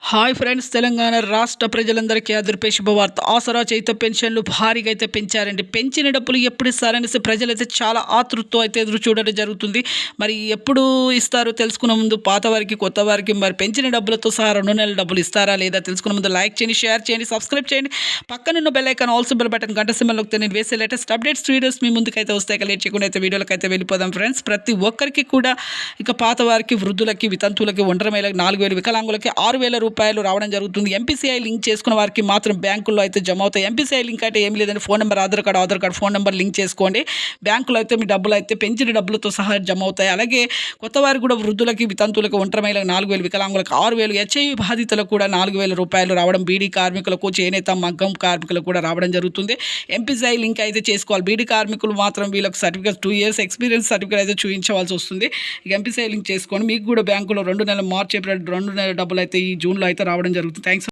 Hi friends, Telangana రాష్ట్ర ప్రజలందరికీ అదిరిపే శుభవార్త. ఆసరా చేత పెన్షన్లు భారీగా అయితే పెంచారండి. పెంచిన డబ్బులు ఎప్పుడు ఇస్తారనేసి ప్రజలైతే చాలా ఆతృతతో అయితే ఎదురు చూడడం జరుగుతుంది. మరి ఎప్పుడు ఇస్తారో తెలుసుకున్న ముందు పాత వారికి, కొత్త వారికి మరి పెంచిన డబ్బులతో సహా 2 నెలల డబ్బులు ఇస్తారా లేదా తెలుసుకున్న ముందు లైక్ చేయండి, షేర్ చేయండి, సబ్స్క్రైబ్ చేయండి. పక్కనున్న bell icon also bell button గంట సింబల్ నొక్కితే నేను వేసే లేటెస్ట్ అప్డేట్స్ వీడియోస్ మీ ముందుకైతే వస్తాయి. లేట్ చేయకుండా అయితే వీడియోలకి అయితే వెళ్ళిపోదాం ఫ్రెండ్స్. ప్రతి ఒక్కరికి కూడా ఇక పాత వారికి, వృద్ధులకి, వితంతువులకి, ఒంటరి మహిళలకు 4,000, వికలాంగులకి 6,000 రూపాయలు రావడం జరుగుతుంది. ఎంపీసీఐ లింక్ చేసుకున్న వారికి మాత్రం బ్యాంకుల్లో అయితే జమ అవుతాయి. ఎంపీసీఐ లింక్ అంటే ఏమి లేదండి, phone number, Aadhaar card phone number link చేసుకోండి. బ్యాంకులో అయితే మీ డబ్బులు అయితే పెంచిన డబ్బులతో సహా జమ అవుతాయి. అలాగే కొత్త వారికి కూడా, వృద్ధులకి, వితంతువులకు, ఒంటరి మహిళలకు 4,000, వికలాంగులకు 6,000, హెచ్ఐవి బాధితులకు కూడా 4,000 రూపాయలు రావడం, బీడీ కార్మికులకు, చేనేత, మగ్గం కార్మికులకు కూడా రావడం జరుగుతుంది. ఎంపీసీఐ లింక్ అయితే చేసుకోవాలి. బీడీ కార్మికులు మాత్రం వీళ్ళకి సర్టిఫికేట్ 2 years ఎక్స్పీరియన్స్ సర్టిఫికేట్ అయితే చూపించవలసి వస్తుంది. ఇక ఎంపీసీఐ లింక్ చేసుకోండి. మీకు కూడా బ్యాంకులో 2 నెలల మార్చి, ఏప్రిల్ 2 నెలల డబ్బులు అయితే ఈ జూన్లో అయితే రావడం జరుగుతుంది. థ్యాంక్స్.